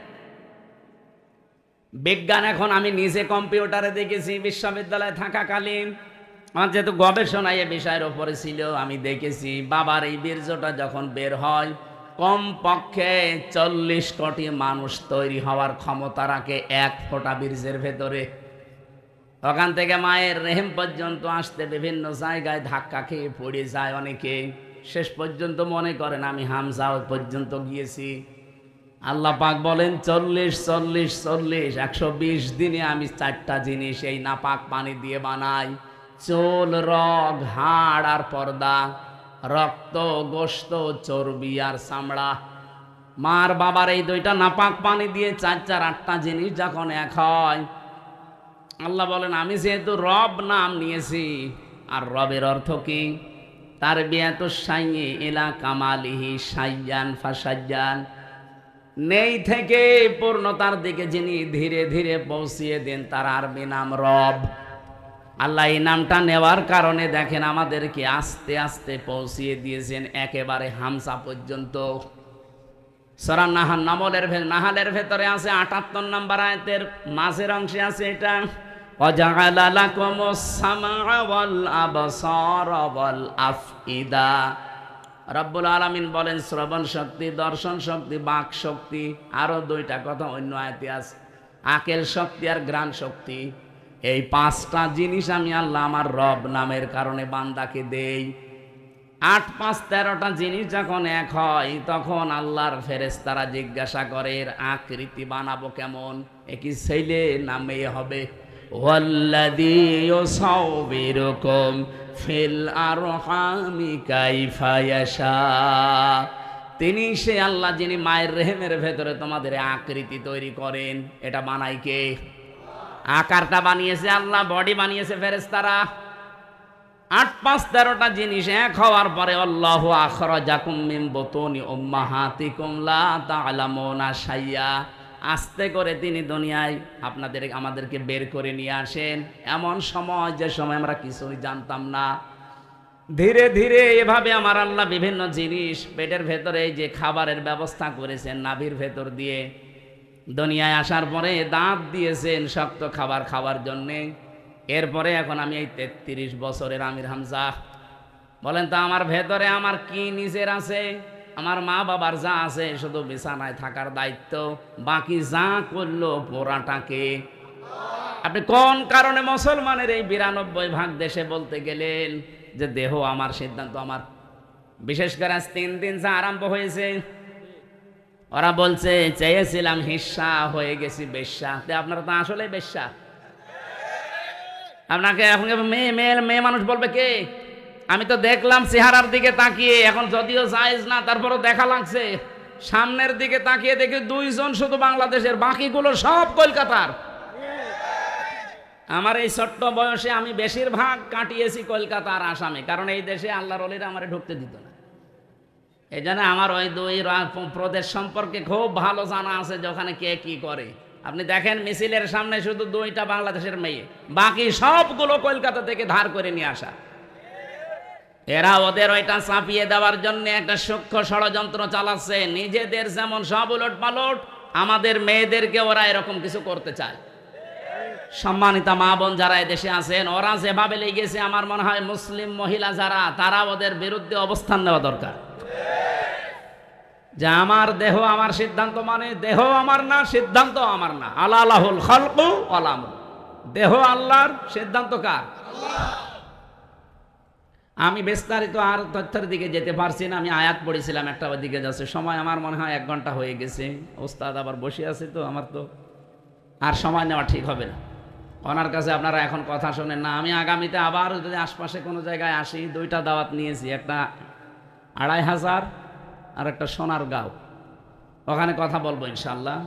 বিজ্ঞান এখন আমি নিজে কম্পিউটারে দেখেছি, বিশ্ববিদ্যালয়ে থাকাকালীন আমার যেহেতু গবেষণায় এ বিষয়ের ওপরে ছিল, আমি দেখেছি বাবার এই বীর্যটা যখন বের হয় কমপক্ষে 40 কোটি মানুষ তৈরি হওয়ার ক্ষমতা রাখে এক ফোঁটা বীর্যের ভেতরে। ওখান থেকে মায়ের রেহেম পর্যন্ত আসতে বিভিন্ন জায়গায় ধাক্কা খেয়ে পড়ে যায় অনেকে, শেষ পর্যন্ত মনে করেন আমি হামজা পর্যন্ত গিয়েছি। আল্লাহ পাক বলেন 40 40 40 120 দিনে আমি 4টা জিনিস এই নাপাক পানি দিয়ে বানাই, চুল, রগ, হাড় আর পর্দা, রক্ত, গোশত, চর্বি আর চামড়া। মার বাবার এই দুইটা নাপাক পানি দিয়ে 4 4 8টা জিনিস যখন এক হয়, আল্লাহ বলেন আমি যেহেতু রব নাম নিয়েছি, আর রবের অর্থ কি? তার বিয়াত সাইয়ে এলা কামালিহি সাইয়ান ফাসাইয়ান, নেই থেকে পূর্ণতার দিকে যিনি ধীরে ধীরে পৌঁছিয়ে দেন তার আরবি নাম রব। আল্লাহ এই নামটা নেওয়ার কারণে দেখেন আমাদেরকে আস্তে আস্তে পৌঁছিয়ে দিয়েছেন একেবারে হামসা পর্যন্ত। সূরা নাহালের ভেতরে আছে 78 নম্বর আয়াতের মাঝের অংশে আছে এটা, ওয়াজআলা লাকুমুস সামআ ওয়াল আবসারা ওয়াল আফইদা। রব্বুল আলামিন বলেন শ্রবণ শক্তি, দর্শন শক্তি, বাক শক্তি, আরো 2টা কথা অন্য আয়াতে আছে, আকেল শক্তি আর ঘ্রাণ শক্তি। এই 5টা জিনিস আমি আল্লাহ আমার রব নামের কারণে বান্দাকে দেই। 8 5 13টা জিনিস যখন এক হয় তখন আল্লাহর ফেরেশতারা জিজ্ঞাসা করে এর আকৃতি বানাবো কেমন, এ কি ছেলে না মেয়ে হবে? ওয়াল্লাযী ইউসাউবিরুকুম ফিল আরহামি কাইফা ইয়াশা, তিনি সে আল্লাহ যিনি মায়ের রেহেমের ভেতরে তোমাদের আকৃতি তৈরি করেন। এটা বানাই কে? আকারটা বানিয়েছে আল্লাহ, বডি বানিয়েছে ফেরেশতারা। 8 5 13টা জিনিস এক হওয়ার পরে আল্লাহু আখরাজাকুম মিন বুতুনি উম্মাহাতিকুম লা তা'লামুনা শাইয়া, আস্তে করে তিনি দুনিয়ায় আমাদেরকে বের করে নিয়ে আসেন এমন সময় যে সময় আমরা কিছুই জানতাম না। ধীরে ধীরে এভাবে আমার আল্লাহ বিভিন্ন জিনিস পেটের ভেতরে যে খাবারের ব্যবস্থা করেছেন নাভির ভেতর দিয়ে, দুনিয়ায় আসার পরে দাঁত দিয়েছেন শক্ত খাবার খাওয়ার জন্যে। এরপরে এখন আমি এই 33 বছরের আমির হামজা। বলেন তো আমার ভেতরে আমার কি নিজের আছে? আমার মা বাবার যা আছে শুধু বিছানায় থাকার দায়িত্ব, বাকি যা করলো পোড়াটাকে। আপনি কোন কারণে মুসলমানের এই 92% দেশে বলতে গেলেন যে দেহ আমার, সিদ্ধান্ত আমার? বিশেষ করে আজ 3 দিন যা আরম্ভ হয়েছে, ওরা বলছে চেয়েছিলাম হিস্সা, হয়ে গেছি বেশ্যা। আপনারা তো আসলে বেশ্যা। আপনাকে এখন মেয়ে মানুষ বলবে কে? আমি তো দেখলাম চেহারার দিকে তাকিয়ে, এখন যদিও জায়েজ না তারপরও দেখা লাগছে। সামনের দিকে তাকিয়ে দেখি 2 জন শুধু বাংলাদেশের, বাকিগুলো সব কলকাতার। আমার এই ছোট্ট বয়সে আমি বেশিরভাগ কাটিয়েছি কলকাতা আর আসামে, কারণ এই দেশে আল্লাহর ওলিরা আমারে ঢুকতে দিত না। এই জন্য আমার ওই 2 প্রদেশ সম্পর্কে খুব ভালো জানা আছে যে ওখানে কে কি করে। আপনি দেখেন মিছিলের সামনে শুধু 2টা বাংলাদেশের মেয়ে, বাকি সবগুলো কলকাতা থেকে ধার করে নিয়ে আসা। এরা ওদের ওইটা চাপিয়ে দেওয়ার জন্য একটা সূক্ষ্ম ষড়যন্ত্র চালাচ্ছে। নিজেদের যেমন সব উলট পালট, আমাদের মেয়েদেরকে ওরা এরকম কিছু করতে চায়। সম্মানিতা মা বোন যারা এদেশে আছেন, ওরা যেভাবে লেগেছে, আমার মনে হয় মুসলিম মহিলা যারা, তারা ওদের বিরুদ্ধে অবস্থান নেওয়া দরকার। যে আমার দেহ আমার সিদ্ধান্ত, মানে দেহ আমার না, সিদ্ধান্ত আমার না। আলাহুল খালকু ওয়াল আমর, দেহ আল্লাহর, সিদ্ধান্ত কার? আমি বিস্তারিত আর তথ্যের দিকে যেতে পারছি না। আমি আয়াত পড়েছিলাম, একটা দিকে যাচ্ছে সময়, আমার মনে হয় 1 ঘন্টা হয়ে গেছে। ওস্তাদ আবার বসে আছে, তো আমার তো আর সময় নেওয়া ঠিক হবে না। ওনার কাছে আপনারা এখন কথা শোনেন না। আমি আগামীতে আবার যদি আশপাশে কোনো জায়গায় আসি, 2টা দাওয়াত নিয়েছি, একটা 2500 আর একটা সোনারগাঁও, ওখানে কথা বলবো ইনশাআল্লাহ।